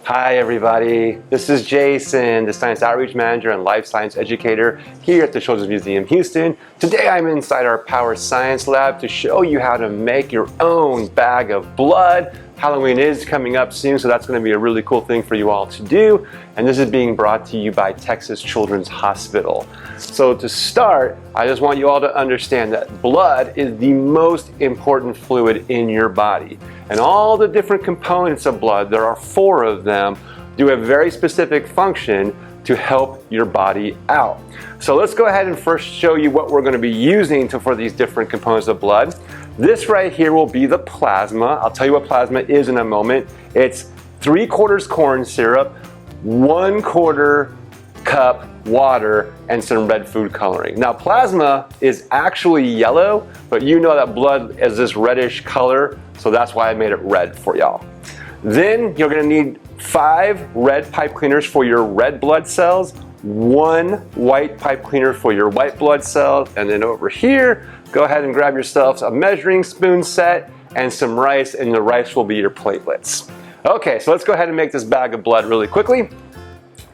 Hi everybody, this is Jason, the Science Outreach Manager and Life Science Educator here at the Children's Museum Houston. Today I'm inside our Power Science Lab to show you how to make your own bag of blood. Halloween is coming up soon, so that's going to be a really cool thing for you all to do. And this is being brought to you by Texas Children's Hospital. So to start, I just want you all to understand that blood is the most important fluid in your body. And all the different components of blood, there are 4 of them, do a very specific function to help your body out. So let's go ahead and first show you what we're going to be using for these different components of blood. This right here will be the plasma. I'll tell you what plasma is in a moment. It's 3/4 corn syrup, 1/4 cup water, and some red food coloring. Now plasma is actually yellow, but you know that blood is this reddish color, so that's why I made it red for y'all. Then you're going to need 5 red pipe cleaners for your red blood cells, 1 white pipe cleaner for your white blood cells, and then over here, go ahead and grab yourselves a measuring spoon set and some rice, and the rice will be your platelets. Okay, so let's go ahead and make this bag of blood really quickly.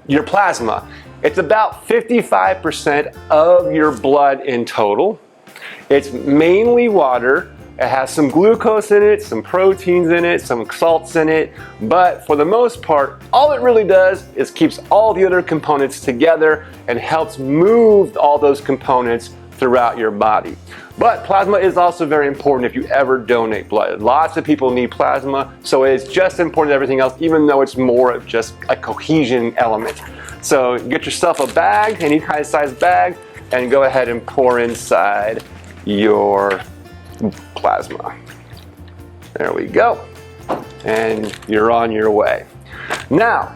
Your plasma, it's about 55% of your blood in total. It's mainly water. It has some glucose in it, some proteins in it, some salts in it, but for the most part, all it really does is keeps all the other components together and helps move all those components throughout your body. But plasma is also very important if you ever donate blood. Lots of people need plasma, so it's just important as everything else, even though it's more of just a cohesion element. So get yourself a bag, any kind of size bag, and go ahead and pour inside your plasma. There we go. And you're on your way. Now,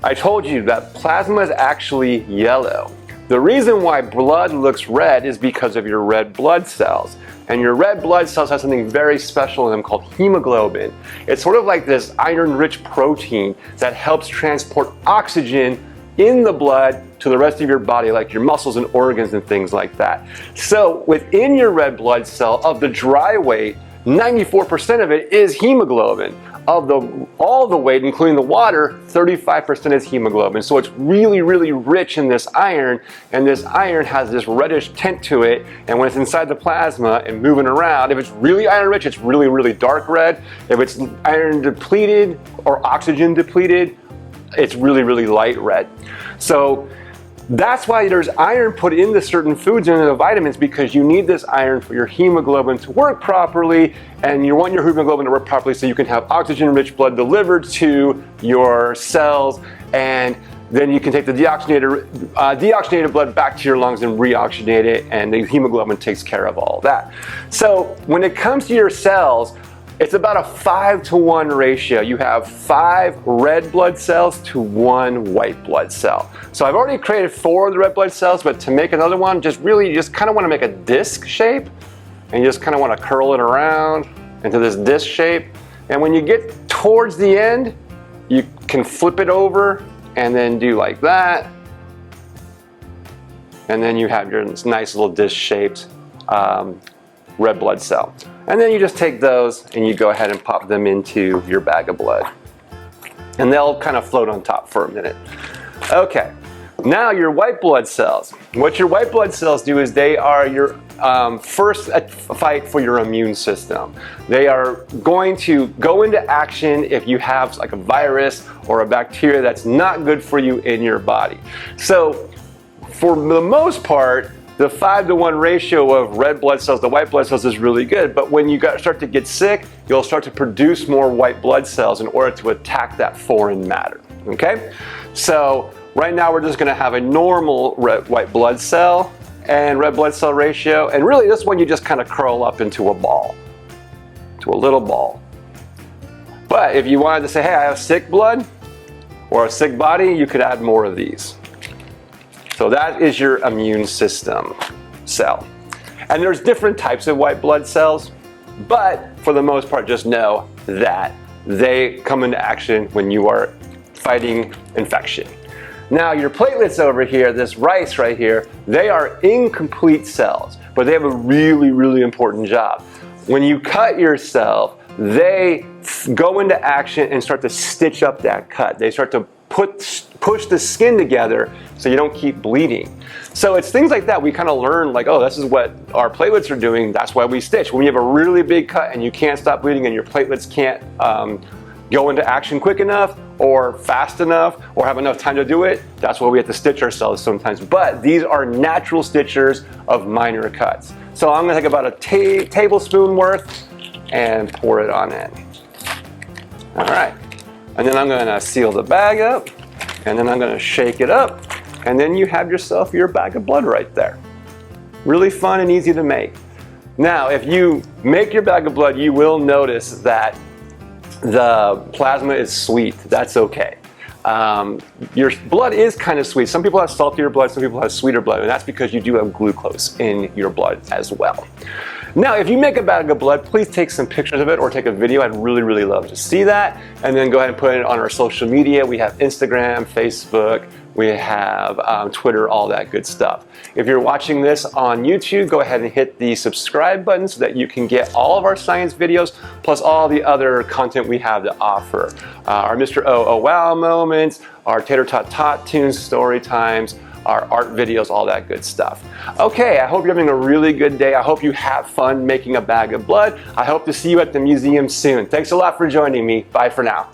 I told you that plasma is actually yellow. The reason why blood looks red is because of your red blood cells. And your red blood cells have something very special in them called hemoglobin. It's sort of like this iron-rich protein that helps transport oxygen in the blood to the rest of your body, like your muscles and organs and things like that. So within your red blood cell, of the dry weight, 94% of it is hemoglobin. Of all the weight, including the water, 35% is hemoglobin. So it's really, really rich in this iron, and this iron has this reddish tint to it, and when it's inside the plasma and moving around, if it's really iron rich, it's really, really dark red. If it's iron depleted or oxygen depleted, it's really, really light red. So that's why there's iron put into certain foods and the vitamins, because you need this iron for your hemoglobin to work properly, and you want your hemoglobin to work properly so you can have oxygen-rich blood delivered to your cells, and then you can take the deoxygenated blood back to your lungs and reoxygenate it, and the hemoglobin takes care of all that. So when it comes to your cells, it's about a 5-to-1 ratio. You have 5 red blood cells to 1 white blood cell. So I've already created 4 of the red blood cells, but to make another one, you just kind of want to make a disc shape, and you just kind of want to curl it around into this disc shape. And when you get towards the end, you can flip it over and then do like that. And then you have your nice little disc shaped red blood cell. And then you just take those and you go ahead and pop them into your bag of blood. And they'll kind of float on top for a minute. Okay, now your white blood cells. What your white blood cells do is they are your first fight for your immune system. They are going to go into action if you have like a virus or a bacteria that's not good for you in your body. So for the most part, the 5-to-1 ratio of red blood cells to white blood cells is really good, but when you start to get sick, you'll start to produce more white blood cells in order to attack that foreign matter, okay? So right now we're just gonna have a normal white blood cell and red blood cell ratio, and really this one you just kind of curl up into a ball, to a little ball. But if you wanted to say, hey, I have sick blood or a sick body, you could add more of these. So that is your immune system cell. And there's different types of white blood cells, but for the most part, just know that they come into action when you are fighting infection. Now your platelets over here, this rice right here, they are incomplete cells, but they have a really, really important job. When you cut yourself, they go into action and start to stitch up that cut. They start to push the skin together so you don't keep bleeding. So it's things like that we kind of learn, like, oh, this is what our platelets are doing, that's why we stitch. When you have a really big cut and you can't stop bleeding and your platelets can't go into action quick enough or fast enough or have enough time to do it, that's why we have to stitch ourselves sometimes. But these are natural stitchers of minor cuts. So I'm gonna take about a tablespoon worth and pour it on in. All right, and then I'm gonna seal the bag up, and then I'm gonna shake it up, and then you have yourself your bag of blood right there. Really fun and easy to make. Now, if you make your bag of blood, you will notice that the plasma is sweet. That's okay. Your blood is kind of sweet. Some people have saltier blood, some people have sweeter blood, and that's because you do have glucose in your blood as well. Now, if you make a bag of blood, please take some pictures of it or take a video. I'd really, really love to see that. And then go ahead and put it on our social media. We have Instagram, Facebook, we have Twitter, all that good stuff. If you're watching this on YouTube, go ahead and hit the subscribe button so that you can get all of our science videos, plus all the other content we have to offer. Our Mr. Oh Wow moments, our Tater Tot Tot tunes, story times, our art videos, all that good stuff. Okay, I hope you're having a really good day. I hope you have fun making a bag of blood. I hope to see you at the museum soon. Thanks a lot for joining me. Bye for now.